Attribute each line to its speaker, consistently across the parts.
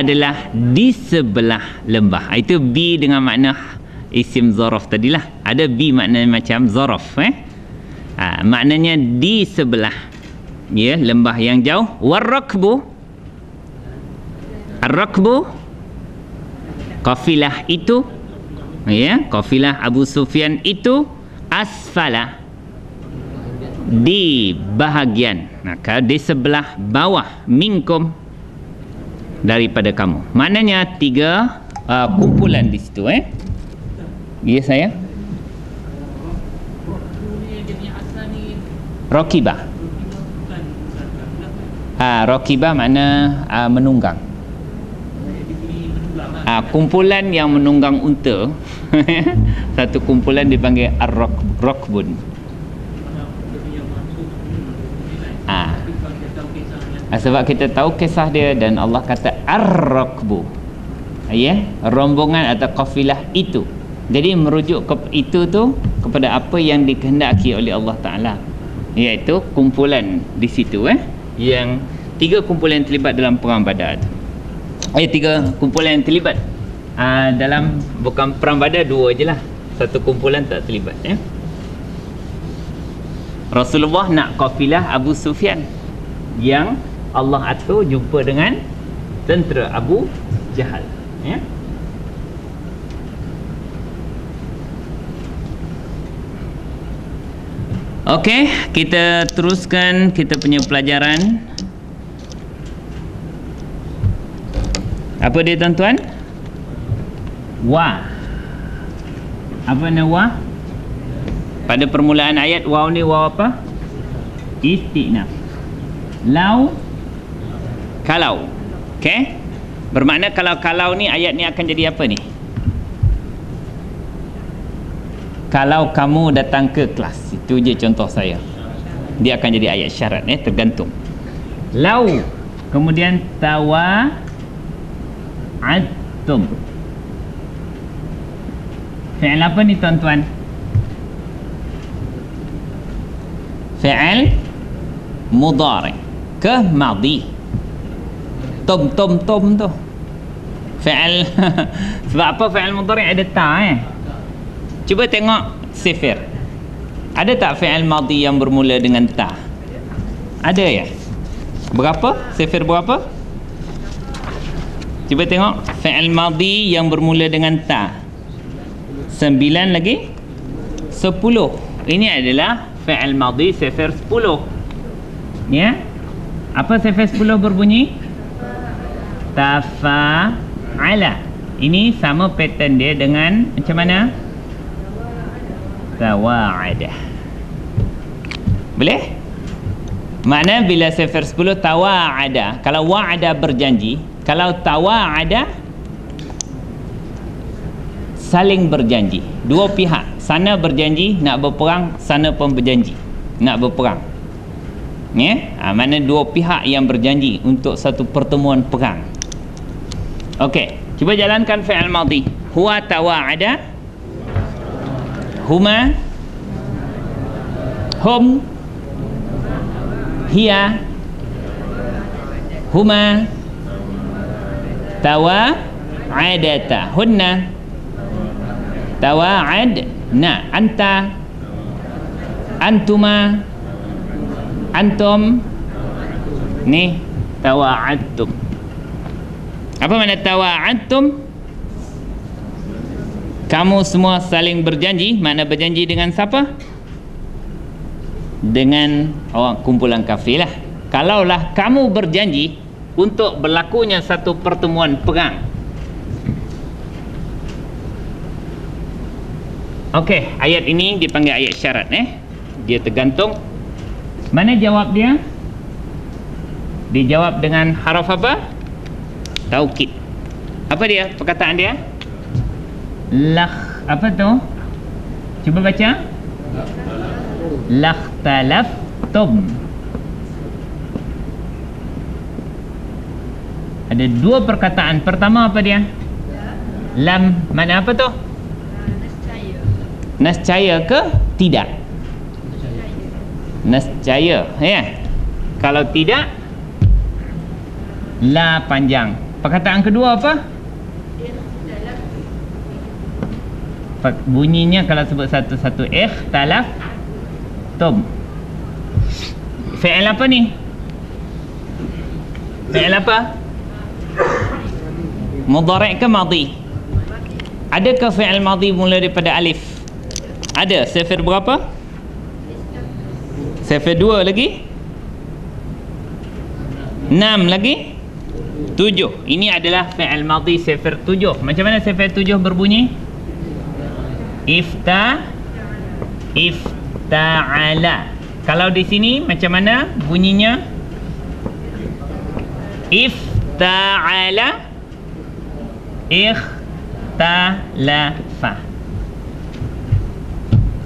Speaker 1: adalah di sebelah lembah. Itu bi dengan makna isim zaraf tadilah. Ada bi maknanya macam zaraf, maknanya di sebelah, ya, lembah yang jauh. Warrakbu, ar-rakbu, kafilah itu, ya, kafilah Abu Sufyan itu, asfala, di bahagian, maka di sebelah bawah, minkum, daripada kamu. Maknanya tiga kumpulan di situ, ya saya. Rakibah. Rakibah makna menunggang. Kumpulan yang menunggang unta. Satu kumpulan dipanggil ar-rakbun. Sebab kita tahu kisah dia dan Allah kata ar-rakbu, ya, rombongan atau kafilah itu. Jadi merujuk ke itu tu kepada apa yang dikehendaki oleh Allah Ta'ala, iaitu kumpulan di situ, yang tiga kumpulan yang terlibat dalam perang Badar tu. Tiga kumpulan yang terlibat dalam, bukan perang Badar, dua je lah, satu kumpulan tak terlibat, Rasulullah nak kafilah Abu Sufyan yang Allah atur jumpa dengan tentera Abu Jahal, ya. Okey, kita teruskan kita punya pelajaran. Apa dia tuan-tuan? Wa. Apa nama wa? Pada permulaan ayat waw ni waw apa? Istinaf. Lau, kalau. Okey, bermakna kalau ni, ayat ni akan jadi apa ni? Kalau kamu datang ke kelas, itu je contoh saya. Dia akan jadi ayat syarat, tergantung. Lau, kemudian tawa'adtum. Fi'il apa ni tuan-tuan? Fi'il mudhari ke madhi. Tom tu fi'il. Sebab apa fi'il mudhari ada ta, Cuba tengok sifir. Ada tak fi'il madhi yang bermula dengan ta? Ada, ya? Berapa? Sifir berapa? Cuba tengok fi'il madhi yang bermula dengan ta. 9 lagi 10. Ini adalah fi'il madhi sifir 10, ya. Apa sifir 10 berbunyi? Tafa'ala. Ini sama pattern dia dengan macam mana? Tawa'ada. Boleh? Makna bila sifir 10 tawa'ada. Kalau wa'ada berjanji, kalau tawa'ada saling berjanji. Dua pihak, sana berjanji nak berperang, sana pun berjanji nak berperang, ya. Makna dua pihak yang berjanji untuk satu pertemuan perang. Okey, cuba jalankan fi'il madhi. Huwa tawa'ada, huma, hum, hiya, huma, tawa'adata, hunna, tawa'adna, anta, antuma, antum. Ni tawa'adtum. Apa makna tawa'adtum? Kamu semua saling berjanji. Makna berjanji dengan siapa? Dengan orang kumpulan kafilah. Kalaulah kamu berjanji untuk berlakunya satu pertemuan perang. Okey, ayat ini dipanggil ayat syarat, Dia tergantung. Mana jawab dia? Dijawab dengan haraf apa? Taukid. Apa dia perkataan dia? Apa tu? Cuba baca. Lakhtalaftum. Ada dua perkataan. Pertama apa dia? Lam. Mana apa tu? Nescaya ke tidak? Nescaya, ya. Kalau tidak, la panjang, Perkataan kedua apa? Bunyinya kalau sebut satu-satu, ikhtalaftum. Fi'il apa ni? Fi'il apa? Mudhari' ke madhi? Adakah fi'il madhi mula daripada alif? Ada. Sifir berapa? Sifir 2 lagi? 6 lagi? 7. Ini adalah fi'il madhi sifir 7. Macam mana sifir 7 berbunyi? Ifta'ala. Kalau di sini macam mana bunyinya? Ifta'ala, ikhtalafa.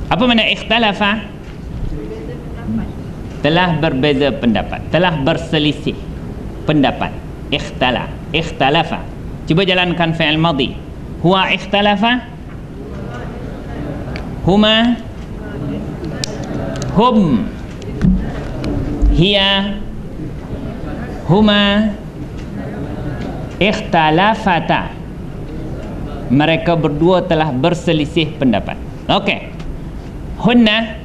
Speaker 1: Apa makna ikhtalafa? Telah berbeza pendapat, telah berselisih pendapat. Ikhtalafa. Cuba jalankan fi'il madhi. Huwa ikhtalafa, huma, hum, hiya, huma, ikhtalafata. Mereka berdua telah berselisih pendapat. Okey. Hunna,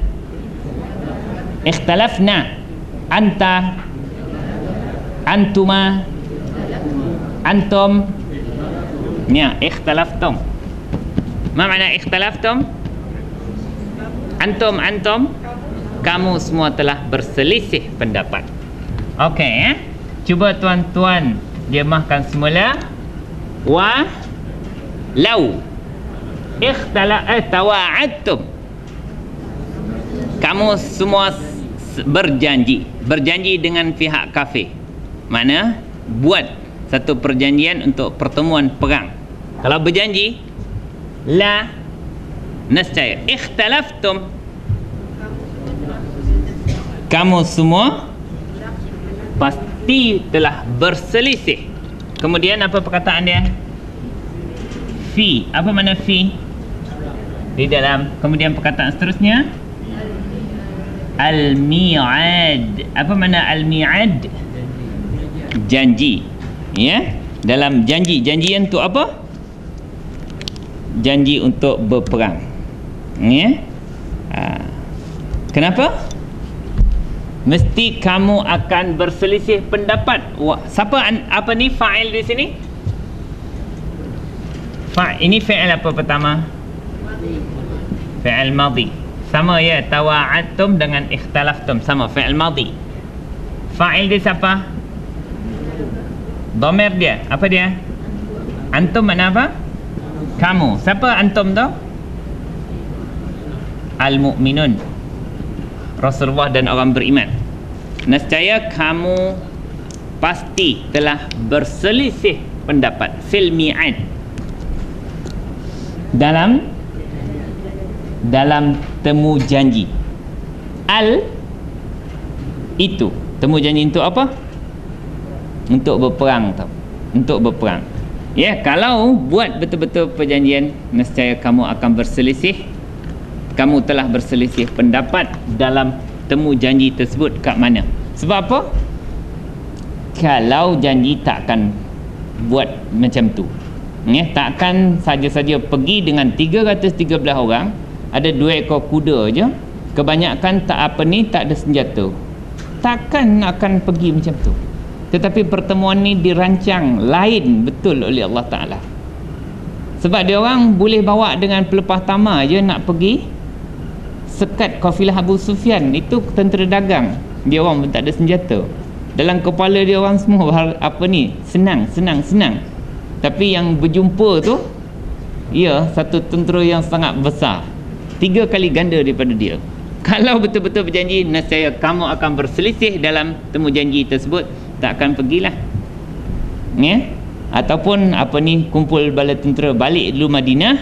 Speaker 1: ikhtalafna. Anta, antuma, antum. Ya, ikhtalaftum. Ma makna ikhtalaftum? Antum, kamu semua telah berselisih pendapat. Okey, cuba tuan-tuan jemahkan semula. Wa lau tawa'adtum. Kamu semua berjanji dengan pihak kafir. Mana buat satu perjanjian untuk pertemuan perang. Kalau berjanji, la nascaya. Ikhtalaftum, kamu semua pasti telah berselisih. Kemudian apa perkataan dia? Fi. Apa makna fi? Di dalam. Kemudian perkataan seterusnya, al-mi'ad. Apa makna al-mi'ad? Janji. Ya, dalam janjian untuk apa? Janji untuk berperang. Ya. Kenapa? Mesti kamu akan berselisih pendapat. Siapa apa ni fa'il di sini? Ini fi'il apa pertama? Fi'il madhi. Sama ya, tawa'adtum dengan ikhtalaftum sama, fi'il madhi. Fa'il dia siapa? Dhamir dia. Apa dia? Antum makna apa? Kamu. Siapa antum tu? Al-mu'minun, Rasulullah dan orang beriman. Nescaya kamu pasti telah berselisih pendapat fil mi'ad, dalam temu janji. Itu temu janji untuk apa? Untuk berperang tau. Untuk berperang. Ya, kalau buat betul-betul perjanjian, nescaya kamu akan berselisih. Kamu telah berselisih pendapat dalam temu janji tersebut kat mana. Sebab apa? Kalau janji takkan buat macam tu. Ya, takkan saja-saja pergi dengan 313 orang, ada 2 ekor kuda je, kebanyakan tak ada senjata. Takkan akan pergi macam tu. Tetapi pertemuan ni dirancang lain betul oleh Allah Ta'ala. Sebab dia orang boleh bawa dengan pelepah tama je nak pergi sekat kafilah Abu Sufyan. Itu tentera dagang. Dia orang pun tak ada senjata. Dalam kepala dia orang semua senang. Tapi yang berjumpa tu, ya, satu tentera yang sangat besar, 3 kali ganda daripada dia. Kalau betul-betul berjanji, nescaya kamu akan berselisih dalam temu janji tersebut, tak akan pergilah. Ya? Ataupun kumpul bala tentera, balik dulu Madinah,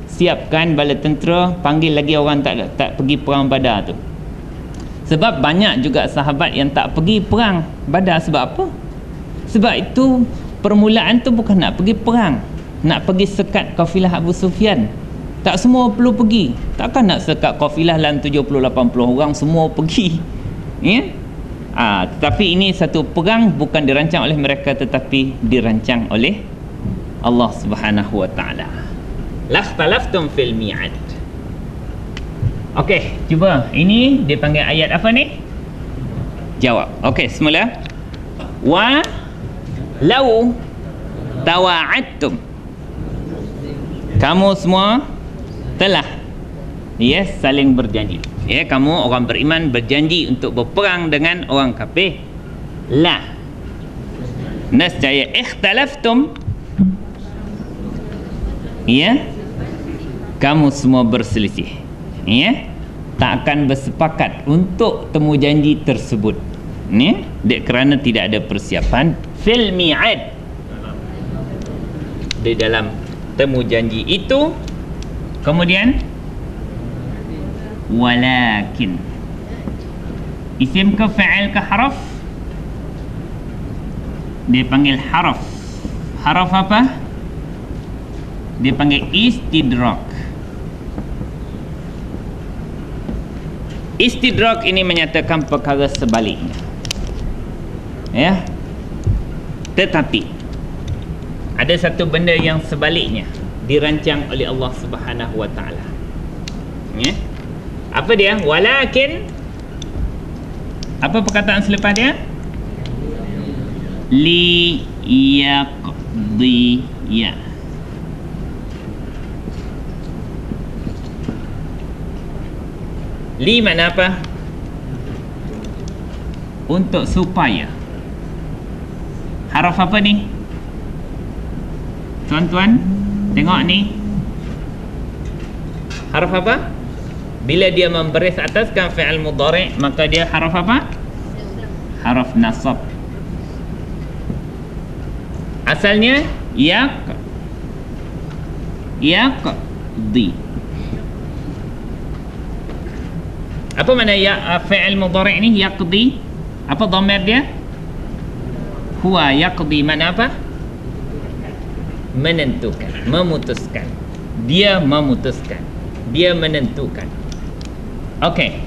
Speaker 1: siapkan bala tentera, panggil lagi orang tak pergi perang Badar tu. Sebab banyak juga sahabat yang tak pergi perang Badar. Sebab apa? Sebab itu permulaan tu bukan nak pergi perang, nak pergi sekat kafilah Abu Sufyan. Tak semua perlu pergi. Takkan nak sekat kafilah dalam 70-80 orang semua pergi. Ya? Tetapi ini satu perang bukan dirancang oleh mereka, tetapi dirancang oleh Allah Subhanahu wa taala. Lakhtalaftum fil mi'ad. Okey, cuba. Ini dia panggil ayat apa ni? Jawab. Okey, semula. Wa law tawa'adtum. Kamu semua telah saling berjanji. Kamu orang beriman berjanji untuk berperang dengan orang kafir. La. Nescaya ikhtalaftum. Kamu semua berselisih. Tak akan bersepakat untuk temu janji tersebut. Kerana tidak ada persiapan fil mi'ad, di dalam temu janji itu. Kemudian walakin, isim ke fa'il ke haraf? Dia panggil haraf. Haraf apa? Dia panggil istidrak. Istidrak ini menyatakan perkara sebaliknya. Tetapi ada satu benda yang sebaliknya dirancang oleh Allah Subhanahu wa taala. Apa dia? Walakin, apa perkataan selepas dia? Li yaqdiya. Li makna apa? Untuk supaya. Haraf apa ni? Tuan-tuan, tengok ni. Haraf apa? Bila dia membaris ataskan fi'il mudhari', maka dia haraf apa? Haraf nasab. Asalnya yaqdi. Apa makna fi'il mudhari' ni? Yaqdi. Apa dhamir dia? Huwa yaqdi. Makna apa? Menentukan, memutuskan. Dia memutuskan, dia menentukan. Okey.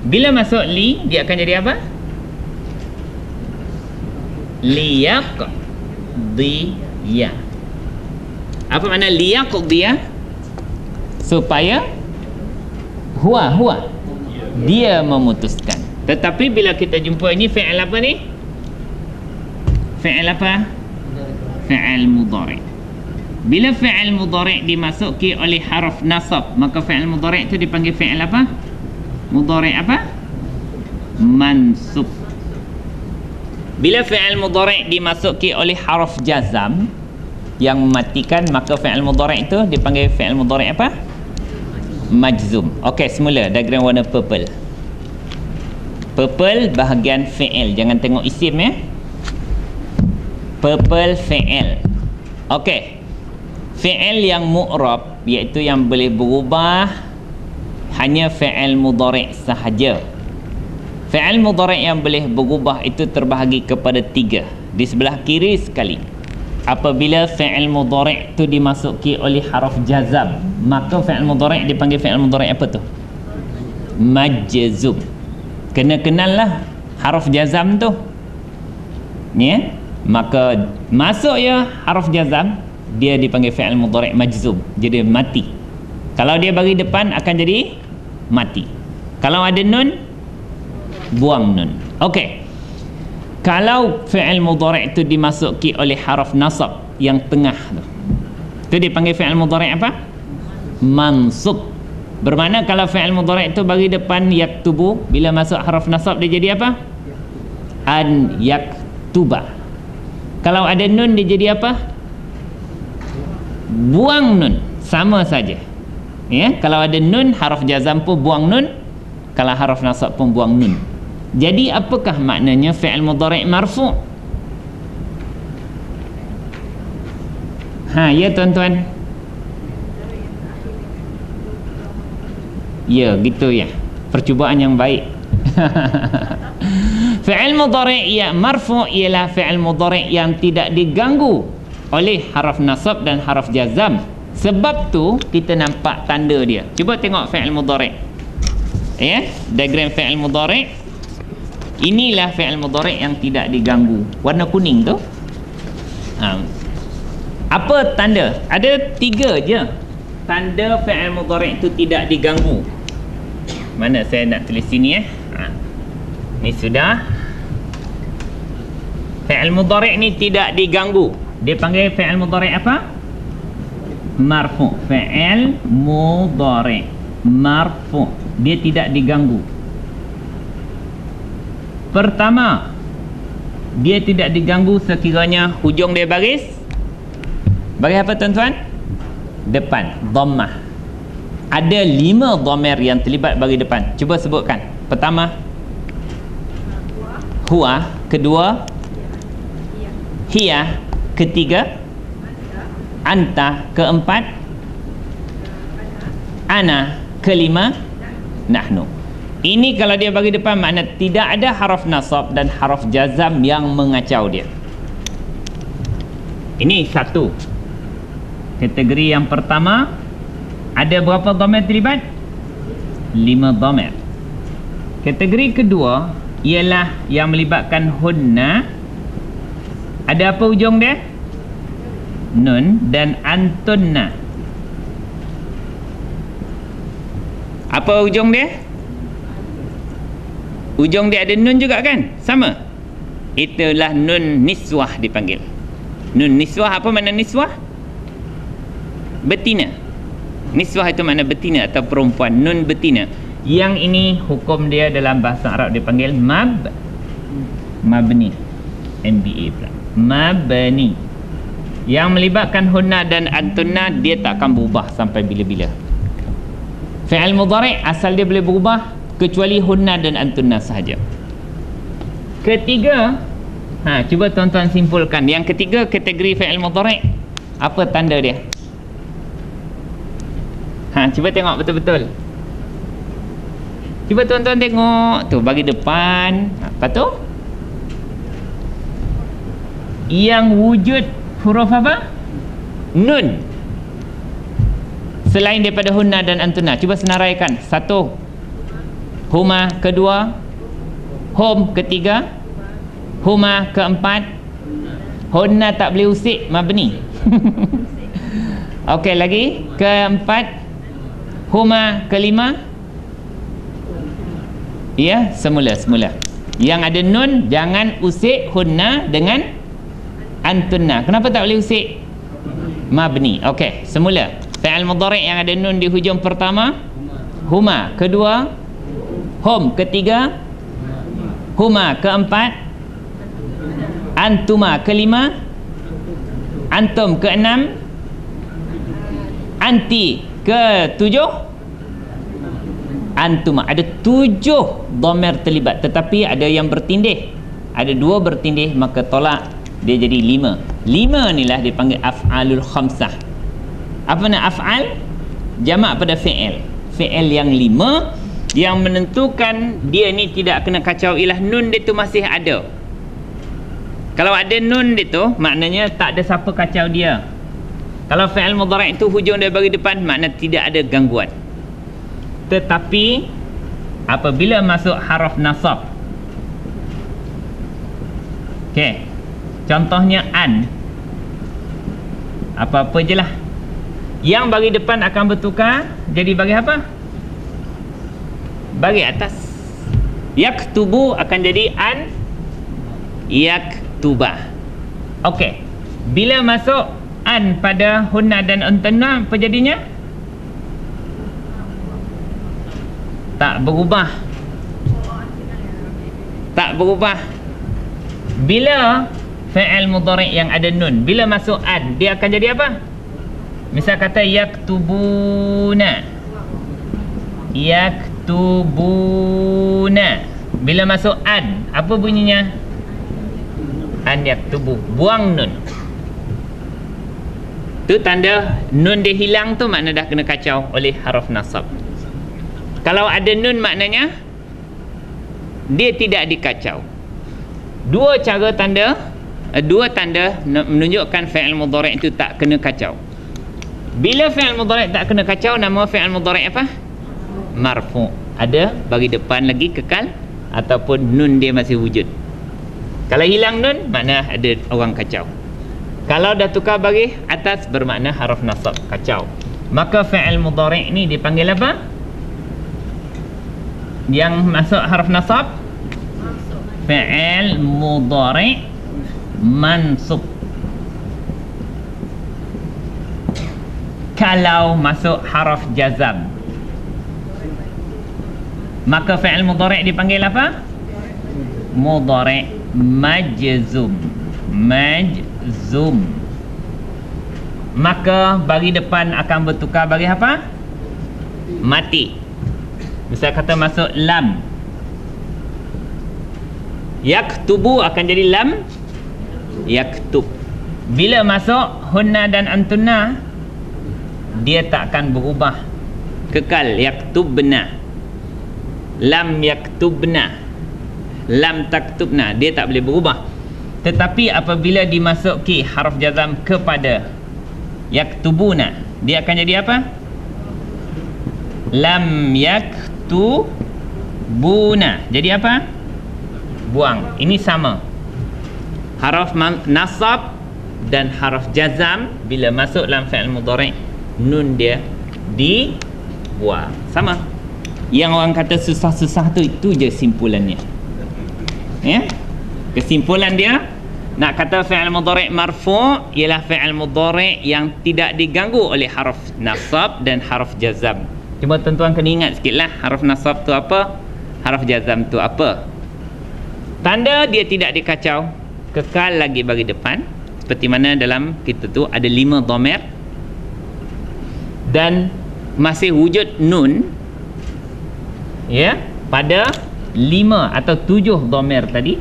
Speaker 1: Bila masuk li, dia akan jadi apa? Liyaqdiya. Apa makna liyaqdiya? Supaya huwa dia memutuskan. Tetapi bila kita jumpa ini fi'il apa ni? Fi'il apa? Fi'il mudhari'. Bila fi'il mudhari' dimasuki oleh haraf nasab, maka fi'il mudhari' itu dipanggil fi'il apa? Mudhari' apa? Mansub. Bila fi'il mudhari' dimasuki oleh haraf jazam yang mematikan, maka fi'il mudhari' itu dipanggil fi'il mudhari' apa? Majzum. Okey, semula diagram warna purple. Purple bahagian fi'il, jangan tengok isim Purple fi'il. Okey. Fi'il yang mu'rab, iaitu yang boleh berubah, hanya fi'il mudhari' sahaja. Fi'il mudhari' yang boleh berubah itu terbahagi kepada 3. Di sebelah kiri sekali, apabila fi'il mudhari' itu dimasuki oleh haraf jazam, maka fi'il mudhari' dipanggil fi'il mudhari' apa tu? Majzum. Kena kenallah haraf jazam tu. Maka masuk haraf jazam, dia dipanggil fi'il mudhari' majzum. Jadi mati. Kalau dia bagi depan akan jadi mati. Kalau ada nun, buang nun. Okey. Kalau fi'il mudhari' itu dimasuki oleh haraf nasab yang tengah tu, itu dipanggil fi'il mudhari' apa? Mansub. Bermakna kalau fi'il mudhari' itu bagi depan yaktubu, bila masuk haraf nasab dia jadi apa? An yaktuba. Kalau ada nun dia jadi apa? Buang nun. Sama saja. Kalau ada nun, haraf jazam pun buang nun. Kalau haraf nasab pun buang nun. Jadi apakah maknanya fi'il mudhari' marfu'? Ya tuan-tuan. Ya, gitu ya. Percubaan yang baik. Fi'il mudhari' yang marfu' ialah fi'il mudhari' yang tidak diganggu oleh haraf nasab dan haraf jazam. Sebab tu kita nampak tanda dia. Cuba tengok fi'il mudhari'. Diagram fi'il mudhari'. Inilah fi'il mudhari' yang tidak diganggu. Warna kuning tu. Apa tanda? Ada 3 je tanda fi'il mudhari' itu tidak diganggu. Mana saya nak tulis sini Ni sudah. Fi'il mudhari' ni tidak diganggu. Dia panggil fi'il mudhari' apa? Marfu'. Fi'il mudhari' marfu'. Dia tidak diganggu. Pertama, dia tidak diganggu sekiranya hujung dia baris. Bagi apa tuan-tuan? Depan, dhammah. Ada 5 dhamir yang terlibat bagi depan. Cuba sebutkan. Pertama, huwa. Kedua, hiya. Ketiga, anta. Keempat, ana. Kelima, nahnu. Ini kalau dia bagi depan makna tidak ada haraf nasab dan haraf jazam yang mengacau dia. Ini satu. Kategori yang pertama, ada berapa dhamir terlibat? 5 dhamir. Kategori kedua ialah yang melibatkan hunna. Ada apa hujung dia? Nun dan antunna. Apa hujung dia? Hujung dia ada nun juga kan? Sama. Itulah nun niswah dipanggil. Nun niswah, apa makna niswah? Betina. Niswah itu makna betina atau perempuan. Nun betina. Yang ini hukum dia dalam bahasa Arab dipanggil mabni. MBA pula. Mabni. Yang melibatkan hunna dan antunna, dia tak akan berubah sampai bila-bila. Fi'il mudhari' asal dia boleh berubah kecuali hunna dan antunna sahaja. Ketiga, cuba tuan-tuan simpulkan. Yang ketiga, kategori fi'il mudhari', apa tanda dia? Cuba tengok betul-betul. Cuba tuan-tuan tengok tu, bagi depan. Apa tu? Yang wujud huruf apa? Nun. Selain daripada hunna dan antunna. Cuba senaraikan. Satu, huma. Kedua, hum. Ketiga, huma. Keempat, hunna tak boleh usik, mabni. Okey, lagi. Keempat, huma. Kelima, ya, semula. Yang ada nun, jangan usik hunna dengan antunna. Kenapa tak boleh usik? Mabni. Okey, semula. Fi'il mudhari' yang ada nun di hujung pertama, huma. Kedua, hum. Ketiga, huma. Keempat, antuma. Kelima, antum. Keenam, anti. Ketujuh, antuma. Ada 7 dhamir terlibat, tetapi ada yang bertindih. Ada 2 bertindih, maka tolak, dia jadi 5. 5 inilah dipanggil af'alul khamsah. Apa nak af'al? Jamak pada fi'il. Fi'il yang 5 yang menentukan dia ni tidak kena kacau ialah nun dia tu masih ada. Kalau ada nun dia tu, maknanya tak ada siapa kacau dia. Kalau fi'il mudhari' itu hujung dia bagi depan, makna tidak ada gangguan. Tetapi apabila masuk haraf nasab, okey, contohnya an, apa-apa je lah, yang bagi depan akan bertukar jadi bagi apa? Bagi atas. Yaktubu akan jadi an yaktubah. Okey, bila masuk an pada hunna dan antunna, apa jadinya? Tak berubah. Tak berubah. Bila fi'il mudhari' yang ada nun, bila masuk an, dia akan jadi apa? Misal kata yaktubuna. Yaktubuna. Bila masuk an, apa bunyinya? An yaktubu. Buang nun. Tu tanda nun dia hilang tu, makna dah kena kacau oleh haraf nasab. Kalau ada nun, maknanya dia tidak dikacau. Dua tanda menunjukkan fi'il mudhari' itu tak kena kacau. Bila fi'il mudhari' tak kena kacau, nama fi'il mudhari' apa? Marfu'. Ada bagi depan lagi kekal ataupun nun dia masih wujud. Kalau hilang nun, makna ada orang kacau. Kalau dah tukar bagi atas, bermakna haraf nasab, kacau. Maka fi'il mudhari' ni dipanggil apa? Yang masuk haraf nasab? Fi'il mudhari' mansub. Kalau masuk haraf jazam, maka fi'il mudhari' dipanggil apa? Mudhari' majzum. Majzum. Maka bagi depan akan bertukar bagi apa? Mati. Misal kata masuk lam, yaktubu akan jadi lam yaktub. Bila masuk hunna dan antunna, dia tak akan berubah, kekal yaktubna. Lam yaktubna, lam taktubna, dia tak boleh berubah. Tetapi apabila dimasuki harf jazam kepada yaktubuna, dia akan jadi apa? Lam yaktubuna, jadi apa? Buang. Ini sama. Haraf nasab dan haraf jazam bila masuk dalam fi'il mudhari', nun dia dibuang. Sama. Yang orang kata susah-susah tu, itu je simpulannya. Ya? Kesimpulan dia, nak kata fi'il mudhari' marfu' ialah fi'il mudhari' yang tidak diganggu oleh haraf nasab dan haraf jazam. Cuma tuan-tuan kena ingat sikitlah, haraf nasab tu apa, haraf jazam tu apa. Tanda dia tidak dikacau, kekal lagi bagi depan. Seperti mana dalam kita tu ada 5 dhamir dan masih wujud nun, ya, pada 5 atau 7 dhamir tadi.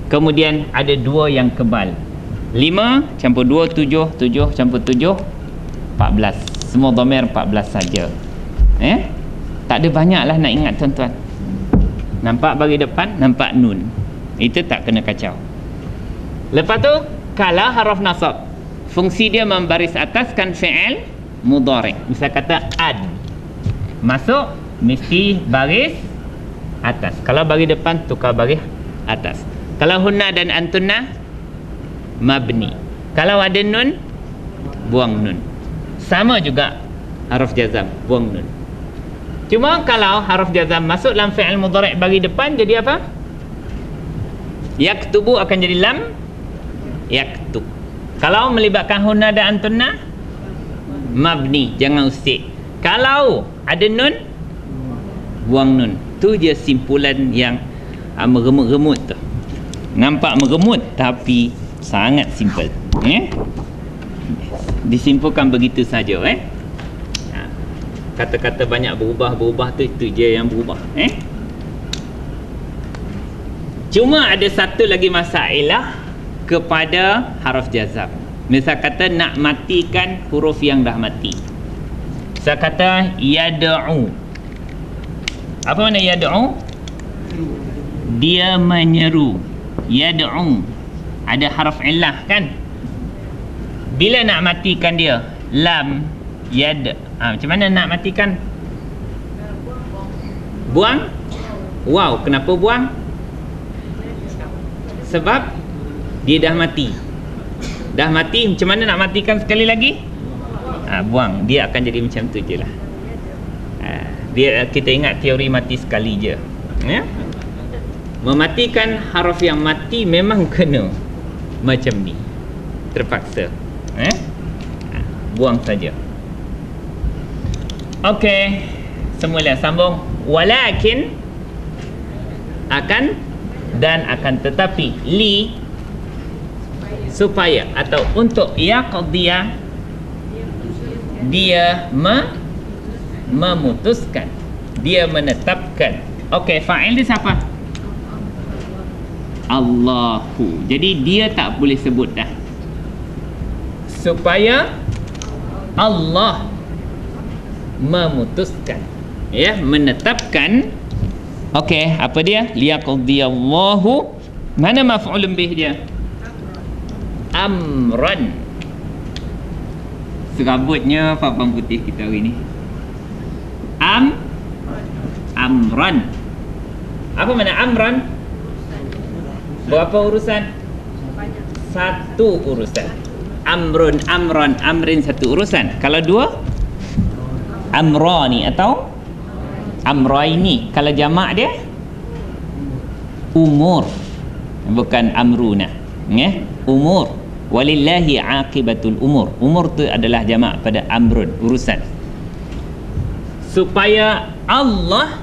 Speaker 1: Kemudian ada 2 yang kebal. 5 campur 2, 7, 7 campur 7, 14. Semua dhamir 14 saja. Tak ada banyaklah nak ingat tuan-tuan. Nampak bagi depan, nampak nun. Itu tak kena kacau. Lepas tu, kalau haraf nasab, fungsi dia membaris ataskan fi'il mudhari'. Misal kata ad, masuk mesti baris atas. Kalau bagi depan, tukar baris atas. Kalau hunna dan antunna, mabni. Kalau ada nun, buang nun. Sama juga haraf jazam, buang nun. Cuma kalau haraf jazam masuk dalam fi'il mudhari' bagi depan, jadi apa? Yaktubu akan jadi lam yaktub. Kalau melibatkan hunna dan antunna, mabni, jangan ustik. Kalau ada nun, buang nun. Tu je simpulan yang meremut-remut tu. Nampak meremut tapi sangat simple. Disimpulkan begitu saja. Kata-kata banyak berubah tu, itu je yang berubah. Cuma ada satu lagi masalah kepada haraf jazam. Misal kata nak matikan huruf yang dah mati. Misal kata yad'u. Apa makna yad'u? Dia menyeru. Yad'u, ada haraf illah kan? Bila nak matikan dia, lam yad, macam mana nak matikan? Buang wow. Kenapa buang? Sebab dia dah mati. Dah mati, macam mana nak matikan sekali lagi? Buang. Dia akan jadi macam tu je lah. Kita ingat teori mati sekali je, ya? Mematikan haraf yang mati memang kena macam ni, terpaksa. Buang saja. Okey, semula sambung. Walakin, akan dan akan tetapi, li, supaya atau untuk yaqdiya, dia memutuskan, dia menetapkan. Okey, fa'il dia siapa? Allahu. Jadi dia tak boleh sebut dah. Supaya Allah memutuskan, ya, menetapkan. Okey, apa dia? Liyaqdiyallahu. Mana maf'ulun bih dia? Amran. Serabutnya papan putih kita hari ni. Amran. Apa makna amran? Berapa urusan? Satu urusan. Amrun, amron, amrin satu urusan. Kalau dua, amrani atau amraini. Kalau jamak dia umur, bukan amruna. Umur. Walillahi aqibatul umur. Umur tu adalah jamak pada amrun, urusan. Supaya Allah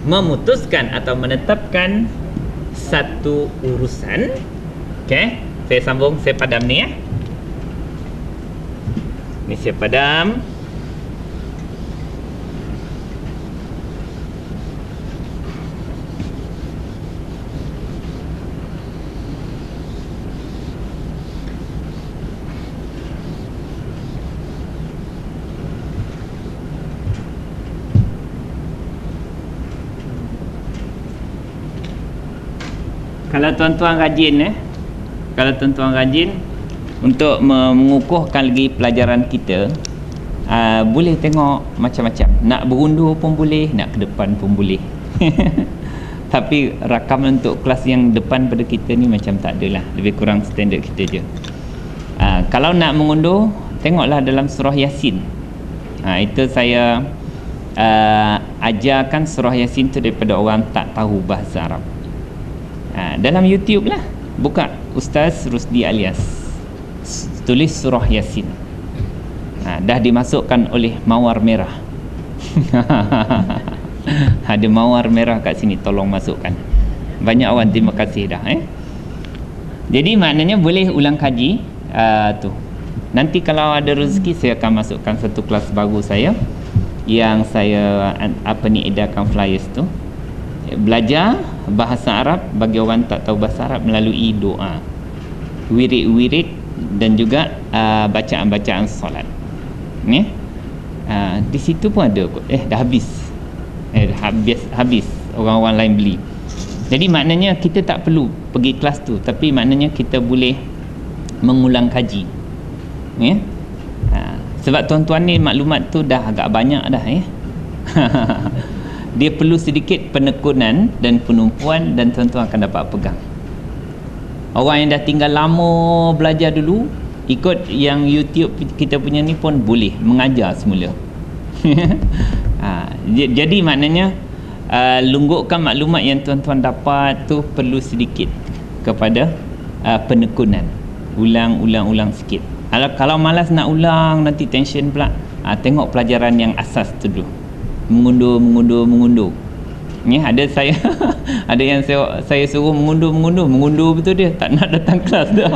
Speaker 1: memutuskan atau menetapkan satu urusan. Okey, saya sambung, saya padam ni ya. Ni saya padam. Kalau tuan-tuan rajin kalau tuan-tuan rajin untuk mengukuhkan lagi pelajaran kita, boleh tengok macam-macam. Nak berundur pun boleh, nak ke depan pun boleh. Tapi rakaman untuk kelas yang depan pada kita ni macam tak adalah, lebih kurang standard kita je. Kalau nak mengundur, tengoklah dalam surah Yasin. Itu saya ajarkan surah Yasin tu daripada orang tak tahu bahasa Arab. Dalam YouTube lah, buka Ustaz Rusdi Alias, tulis surah Yasin. Dah dimasukkan oleh mawar merah. Ada mawar merah kat sini, tolong masukkan. Banyak orang terima kasih dah. Jadi maknanya boleh ulang kaji tu. Nanti kalau ada rezeki saya akan masukkan satu kelas baru saya yang saya edarkan flyers tu. Belajar bahasa Arab bagi orang tak tahu bahasa Arab melalui doa, wirid-wirid dan juga bacaan-bacaan solat. Di situ pun ada kot. Dah habis. Habis orang-orang lain beli. Jadi maknanya kita tak perlu pergi kelas tu, tapi maknanya kita boleh mengulang kaji. Sebab tuan-tuan ni maklumat tu dah agak banyak dah dia perlu sedikit penekunan dan penumpuan, dan tuan-tuan akan dapat pegang. Orang yang dah tinggal lama belajar dulu, ikut yang YouTube kita punya ni pun boleh mengajar semula. Jadi maknanya lunggukkan maklumat yang tuan-tuan dapat tu perlu sedikit kepada penekunan. Ulang sikit. Kalau malas nak ulang, nanti tension pula. Tengok pelajaran yang asas tu dulu. Mengundur. Ada saya ada yang saya suruh mengundur betul dia tak nak datang kelas dah.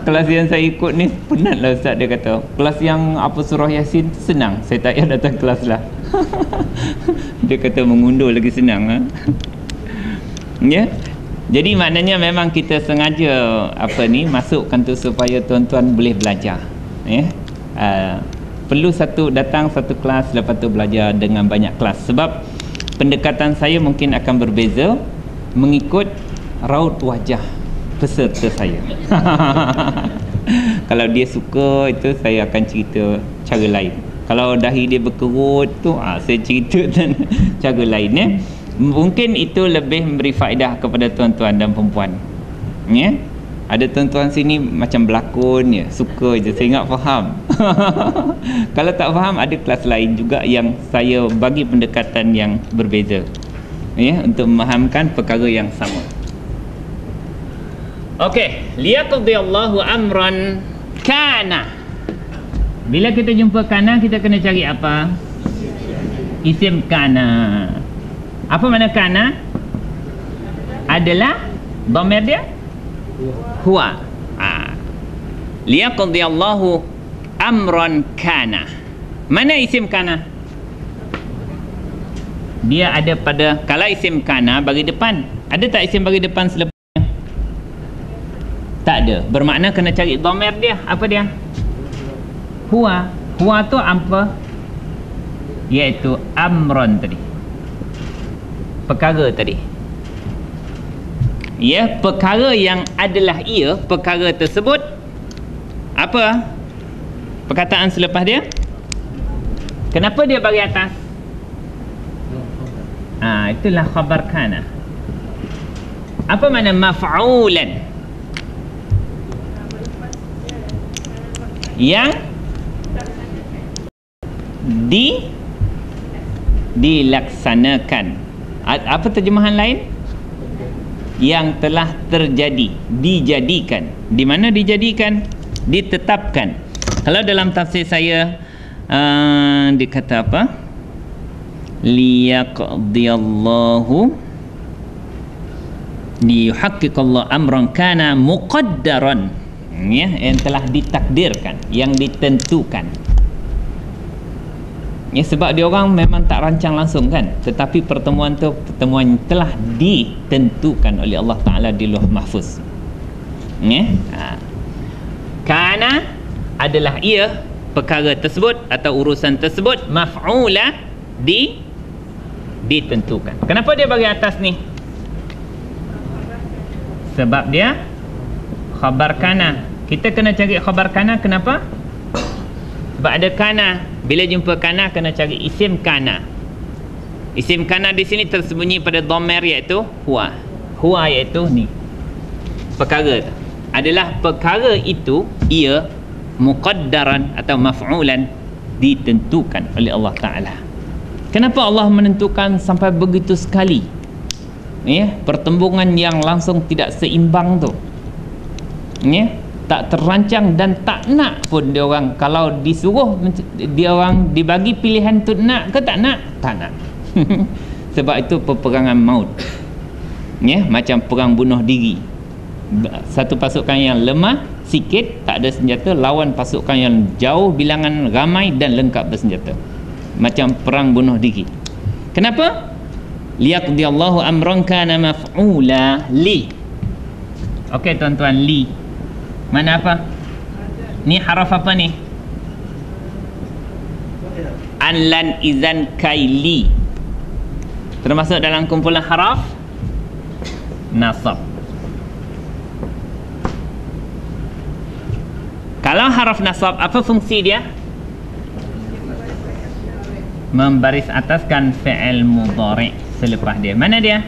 Speaker 1: Kelas yang saya ikut ni penatlah ustaz, dia kata kelas yang apa surah Yasin senang, saya tak payah datang kelas lah. Dia kata mengundur lagi senang. Jadi maknanya memang kita sengaja masukkan tu supaya tuan-tuan boleh belajar. Perlu datang satu kelas, lepas tu belajar dengan banyak kelas. Sebab pendekatan saya mungkin akan berbeza mengikut raut wajah peserta saya. Kalau dia suka itu, saya akan cerita cara lain. Kalau dahi dia berkerut tu, saya cerita cara lain. Mungkin itu lebih memberi faedah kepada tuan-tuan dan perempuan. Ada tuan-tuan sini macam berlakon suka je, saya ingat faham. Kalau tak faham, ada kelas lain juga yang saya bagi pendekatan yang berbeza untuk memahamkan perkara yang sama. Okey, liyaqdiyallahu amran kana. Bila kita jumpa kana, kita kena cari apa? Isim kana. Apa makna kana? Adalah dhamir dia huwa. Liyaqdiyallahu amran kana. Mana isim kana? Dia ada pada, kalau isim kana bagi depan, ada tak isim bagi depan selepasnya? Tak ada. Bermakna kena cari dhamir dia. Apa dia? Huwa. Huwa tu apa? Iaitu amran tadi, perkara tadi. Perkara yang adalah ia, perkara tersebut apa? Perkataan selepas dia. Kenapa dia bagi atas? Itulah khabar kana. Apa makna maf'ulan? Yang dilaksanakan. Apa terjemahan lain? Yang telah terjadi, dijadikan. Di mana dijadikan? Ditetapkan. Kalau dalam tafsir saya dikata apa? liyuhaqqiqallahu amran kana muqaddaran, ya, yang telah ditakdirkan, yang ditentukan. Ya, sebab dia orang memang tak rancang langsung kan, tetapi pertemuan tu pertemuan telah ditentukan oleh Allah Ta'ala di Lauh Mahfuz. Ya? Kana adalah ia, perkara tersebut atau urusan tersebut, maf'ula ditentukan. Kenapa dia bagi atas ni? Sebab dia khabar kana. Kita kena cari khabar kana. Kenapa? Sebab ada kana. Bila jumpa kana kena cari isim kana. Isim kana di sini tersembunyi pada dhamir, iaitu huwa. Huwa iaitu ni, perkara tu. Adalah perkara itu, ia muqaddaran atau maf'ulan, ditentukan oleh Allah Ta'ala. Kenapa Allah menentukan sampai begitu sekali? Ya, pertembungan yang langsung tidak seimbang tu. Ya, tak terancang dan tak nak pun dia orang. Kalau disuruh dia orang dibagi pilihan tu, nak ke tak nak? Tak nak. Sebab itu peperangan maut. Ya, macam perang bunuh diri. Satu pasukan yang lemah sikit, tak ada senjata, lawan pasukan yang jauh bilangan ramai dan lengkap bersenjata. Macam perang bunuh diri. Kenapa? Liyaqdiyallahu amran kana maf'ula li. Okey tuan-tuan, li mana apa? Ni haraf apa ni? An, lan, izan, kai, li. Termasuk dalam kumpulan haraf nasab. Kalau haraf nasab, apa fungsi dia? Membaris ataskan fi'il mudhari' selepas dia. Mana dia?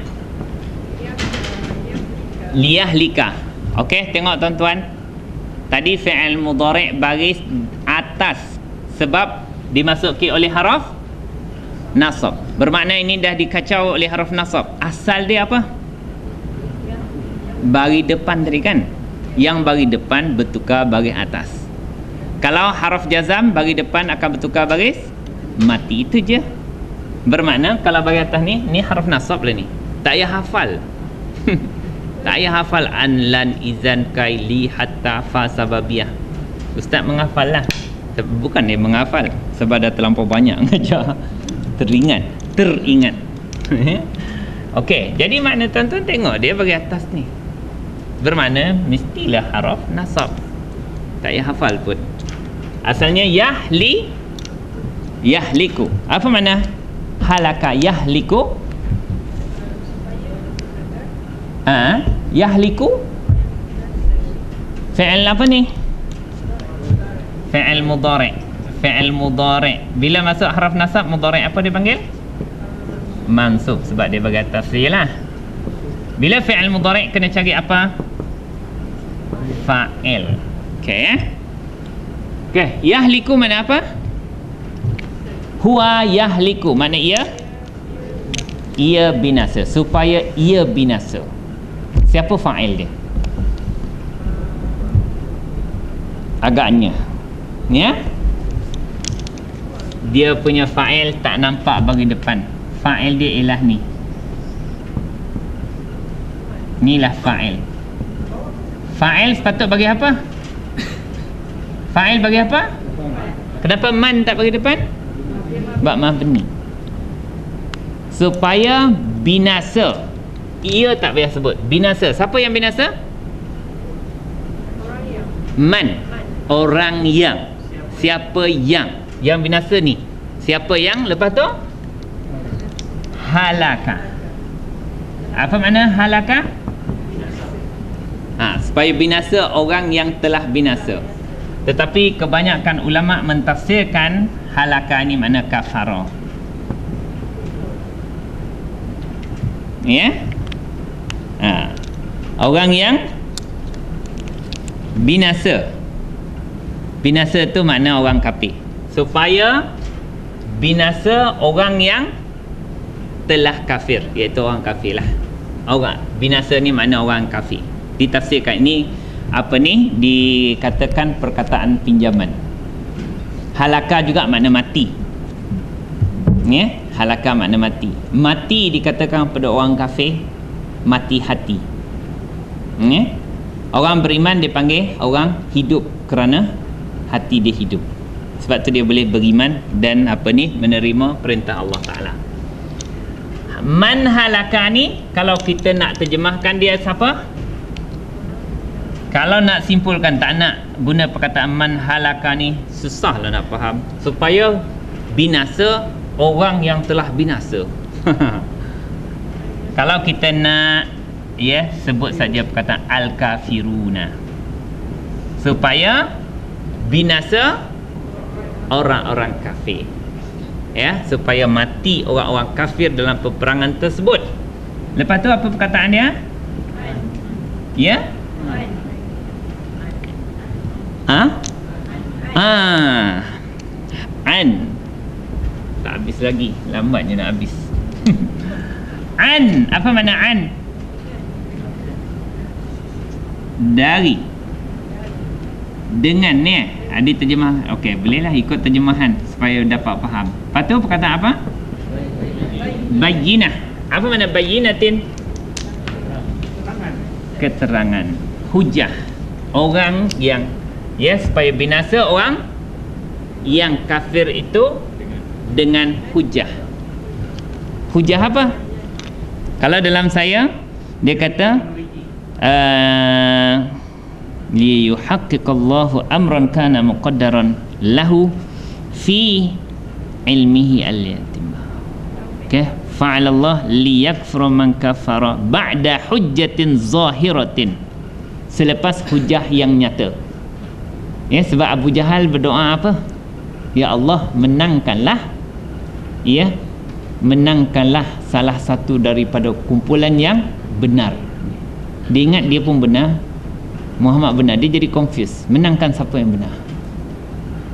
Speaker 1: Liyahlika. Okey, tengok tuan-tuan. Tadi fi'il mudhari' baris atas sebab dimasuki oleh haraf nasab. Bermakna ini dah dikacau oleh haraf nasab. Asal dia apa? Bari depan tadi kan? Yang bari depan bertukar baris atas. Kalau haraf jazam, bari depan akan bertukar baris mati. Itu je. Bermakna kalau bagi atas ni haraf nasab lah ni. Tak payah hafal. Tak payah hafal an, lan, izan, kai, li, hatta, fa, sababiyah. Ustaz menghafal lah. Bukan dia menghafal, sebab dah terlampau banyak ngajar. Teringat. Okey, jadi makna tuan-tuan tengok dia bagi atas ni. Bermakna mestilah haraf nasab. Tak payah hafal pun. Asalnya yahliku. Apa makna halaka yahliku? Yahliku fi'il apa ni? Fi'il mudhari'. Bila masuk haraf nasab, mudhari' apa dipanggil? Mansub, sebab dia bagi atas dia lah. Bila fi'il mudhari' kena cari apa? Fa'il. Okey, Okey, yahliku mana apa? Huwa yahliku, mana ia binasa, supaya ia binasa. Siapa fa'il dia? Agaknya, ya, dia punya fa'il tak nampak bagi depan. Fa'il dia ialah ni. Inilah fa'il. Fa'il sepatut bagi apa? Fa'il bagi apa? Kenapa man tak bagi depan? Sebab mabni. Supaya binasa. Ia tak payah sebut. Binasa. Siapa yang binasa? Man. Orang yang. Siapa yang? Yang binasa ni. Siapa yang? Lepas tu? Halaka. Apa makna halaka? Supaya binasa orang yang telah binasa. Tetapi kebanyakan ulama mentafsirkan halaka ni makna kafara. Ya. Orang yang binasa. Binasa tu makna orang kafir. Supaya binasa orang yang telah kafir, iaitu orang kafir lah. Orang binasa ni makna orang kafir. Ditafsirkan ini apa ni, dikatakan perkataan pinjaman. Halaka juga makna mati. Ya, halaka makna mati. Mati dikatakan pada orang kafir mati hati. Ya. Orang beriman dipanggil orang hidup kerana hati dia hidup. Sebab tu dia boleh beriman dan menerima perintah Allah Ta'ala. Man halaka ni, kalau kita nak terjemahkan dia siapa? Kalau nak simpulkan, tak nak guna perkataan man halaka ni, susah lah nak faham. Supaya binasa orang yang telah binasa. Kalau kita nak sebut saja perkataan al-kafiruna, supaya binasa orang-orang kafir, supaya mati orang-orang kafir dalam peperangan tersebut. Lepas tu apa perkataan dia? An. Tak habis lagi, lambatnya nak habis. An, apa makna an? Dari. Dengan ni ada terjemah. Okey, bolehlah ikut terjemahan supaya dapat faham. Lepas tu perkataan apa? Bayyinah. Apa makna bayyinatin? Keterangan, hujah. Orang yang supaya binasa orang yang kafir itu dengan hujah. Hujah apa? Kalau dalam saya dia kata liyuhaqqiqallahu amran kana muqaddaran lahu fi ilmihi al-yatim. Okey, fa'alallah liyakfura man kafara ba'da hujjatin zahiratin, selepas hujah yang nyata. Sebab Abu Jahal berdoa apa? Ya Allah, menangkanlah menangkanlah salah satu daripada kumpulan yang benar. Dia ingat dia pun benar, Muhammad benar, dia jadi confused. Menangkan siapa yang benar?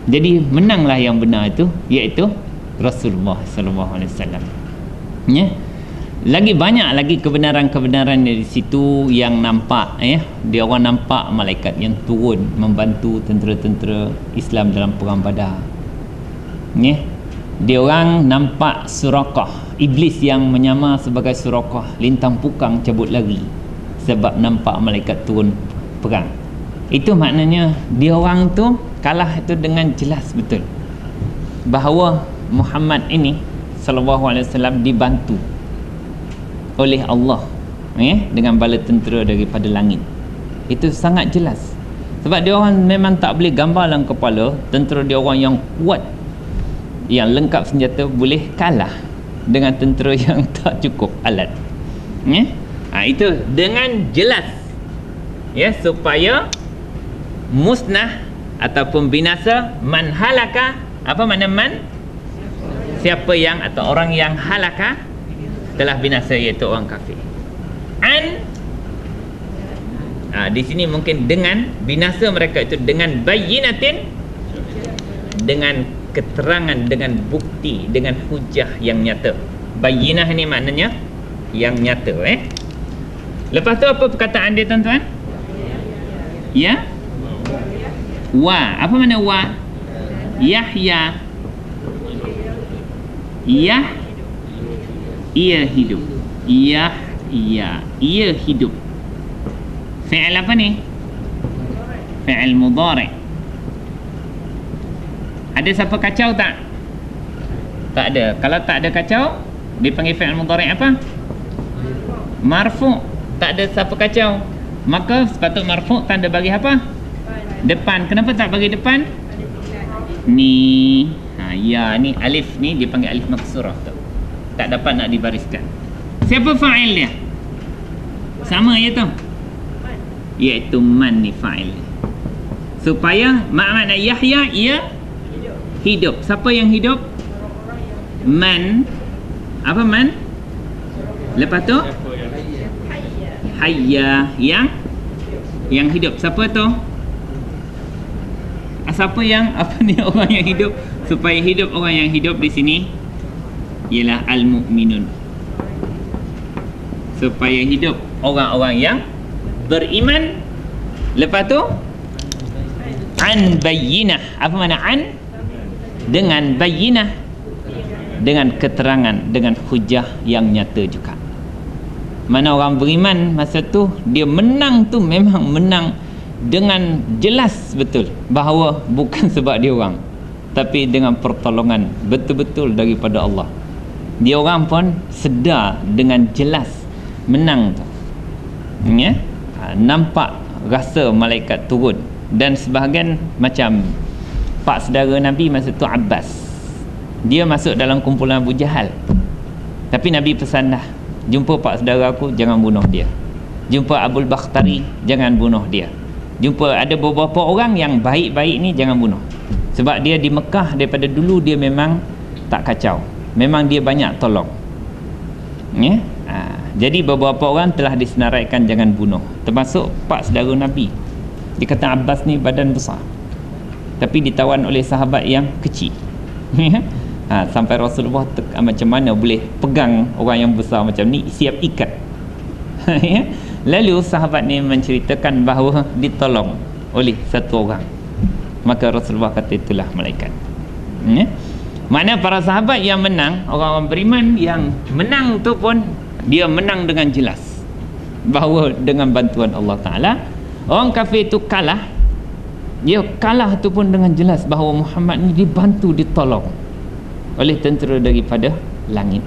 Speaker 1: Jadi menanglah yang benar itu, iaitu Rasulullah sallallahu alaihi wasallam. Lagi banyak lagi kebenaran-kebenaran di situ yang nampak. Dia orang nampak malaikat yang turun membantu tentera-tentera Islam dalam perang Badar. Dia orang nampak Suraqah, iblis yang menyamar sebagai Suraqah, lintang pukang cabut lari sebab nampak malaikat turun perang. Itu maknanya dia orang tu kalah itu dengan jelas betul bahawa Muhammad ini sallallahu alaihi wasallam dibantu oleh Allah dengan bala tentera daripada langit. Itu sangat jelas. Sebab dia orang memang tak boleh gambar dalam kepala tentera dia orang yang kuat, yang lengkap senjata boleh kalah dengan tentera yang tak cukup alat. Itu dengan jelas, supaya musnah ataupun binasa man halaka. Apa makna man? Siapa yang atau orang yang halaka telah binasa, iaitu orang kafir. An, di sini mungkin dengan binasa mereka itu dengan bayyinatin, dengan keterangan, dengan bukti, dengan hujah yang nyata. Bayyinah ni maknanya yang nyata. Lepas tu apa perkataan dia tuan-tuan? Wa. Apa makna wa? Yahya. Ia hidup. Ia hidup. Fi'il apa ni? Fi'il mudhari'. Ada siapa kacau tak? Tak ada. Kalau tak ada kacau, dipanggil fi'il mudhari' apa? Marfu'. Tak ada siapa kacau, maka sepatut marfu' tanda bagi apa? Depan. Kenapa tak bagi depan? Ni ni alif ni dipanggil alif maksurah tu, tak dapat nak dibariskan. Siapa fa'il dia? Sama je tu, iaitu man ni fa'il. Supaya makna Yahya, ia hidup. Siapa yang hidup? Man. Apa man? Lepas tu hayya, yang hidup. Siapa tu? Siapa yang apa ni orang yang hidup? Supaya hidup orang yang hidup di sini ialah al-mu'minun. Supaya hidup orang-orang yang beriman. Lepas tu an bayyinah. Apa makna an? Dengan bayyinah, dengan keterangan, dengan hujah yang nyata juga. Mana orang beriman masa tu dia menang tu memang menang dengan jelas betul bahawa bukan sebab dia orang, tapi dengan pertolongan betul-betul daripada Allah. Dia orang pun sedar dengan jelas menang tu, ya? Nampak rasa malaikat turun. Dan sebahagian macam pak saudara Nabi masa tu Abbas, dia masuk dalam kumpulan Abu Jahal, tapi Nabi pesan dah, jumpa pak saudara aku jangan bunuh dia, jumpa Abul Bakhtari jangan bunuh dia, jumpa ada beberapa orang yang baik-baik ni jangan bunuh. Sebab dia di Mekah daripada dulu dia memang tak kacau, memang dia banyak tolong, ya? Jadi beberapa orang telah disenaraikan jangan bunuh, termasuk pak saudara Nabi. Dia kata Abbas ni badan besar, tapi ditawan oleh sahabat yang kecil. Sampai Rasulullah macam mana boleh pegang orang yang besar macam ni, siap ikat. Lalu sahabat ni menceritakan bahawa ditolong oleh satu orang. Maka Rasulullah kata itulah malaikat. Mana para sahabat yang menang, orang-orang beriman yang menang tu pun dia menang dengan jelas bahawa dengan bantuan Allah Ta'ala. Orang kafir tu kalah, dia kalah tu pun dengan jelas bahawa Muhammad ni dibantu, ditolong oleh tentera daripada langit.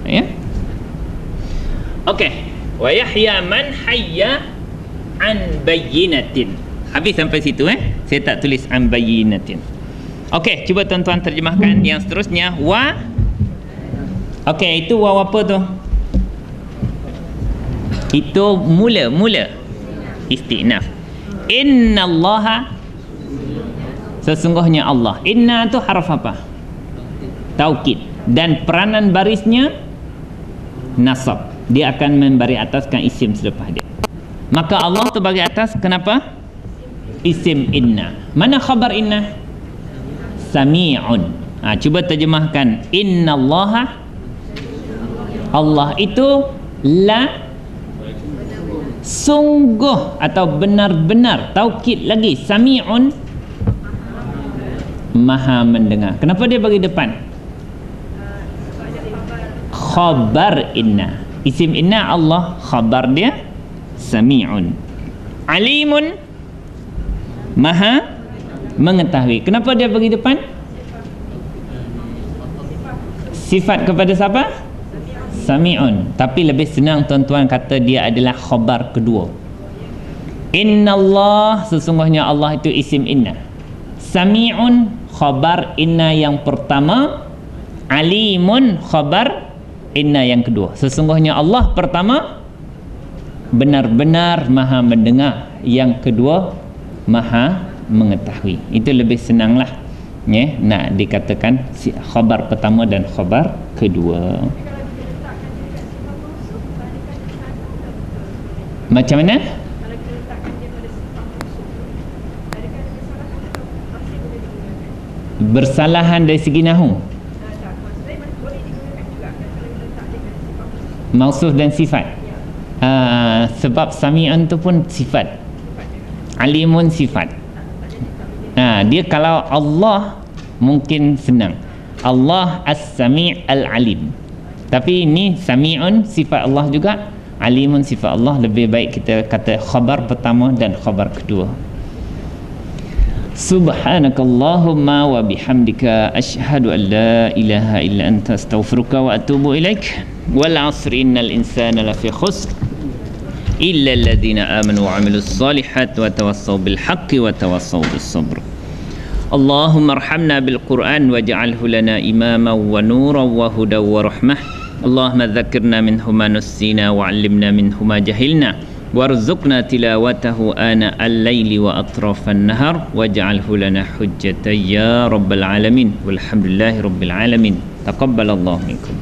Speaker 1: Ya. Okey. Wa yahya man hayya an bayyinatin. Habis sampai situ Saya tak tulis an bayyinatin. Okey, cuba tuan-tuan terjemahkan yang seterusnya. Wa. Okey, itu waw apa tu? Itu mula istinaf. Innallaha, sesungguhnya Allah. Inna tu harf apa? Taukid. Dan peranan barisnya nasab. Dia akan membari ataskan isim selepas dia. Maka Allah tu bagi atas kenapa? Isim inna. Mana khabar inna? Sami'un. Cuba terjemahkan. Innallaha, Allah itu la, sungguh atau benar-benar, taukid lagi, sami'un, maha mendengar. Kenapa dia bagi depan? Khabar inna, isim inna Allah, khabar dia sami'un. Alimun, maha mengetahui. Kenapa dia bagi depan? Sifat kepada siapa? Sami'un. Tapi lebih senang tuan-tuan kata dia adalah khabar kedua. Innallah, sesungguhnya Allah itu isim inna. Sami'un, khabar inna yang pertama. Alimun, khabar inna yang kedua. Sesungguhnya Allah pertama benar-benar maha mendengar, yang kedua maha mengetahui. Itu lebih senanglah, ya, nak dikatakan khabar pertama dan khabar kedua. Macam mana? Bersalahan dari segi nahu, mausuf dan sifat. Sebab sami'an tu pun sifat, alimun sifat. Dia kalau Allah mungkin senang, Allah as-sami' al-alim. Tapi ini sami'un sifat Allah juga, alimun sifat Allah. Lebih baik kita kata khabar pertama dan khabar kedua. Subhanakallahumma wa bihamdika asyhadu an la ilaha illa anta astaghfiruka wa atubu ilaik. Wal 'asri innal insana lafi khusr illa alladhina amanu wa 'amilus solihat wa tawassaw bil haqqi wa tawassaw bis sabr. Allahumma arhamna bil Qur'an waj'alhu lana imaman wa nuran wa hudan wa rahmah. Allahumma dzakkirna minhu ma nussina wa 'allimna minhu ma jahilna warzuqna tilawatahu ana al-laili wa atrafan nahar waj'alhu lana hujjatan ya rabbal alamin walhamdulillahi rabbil alamin. Taqabbalallahu minkum.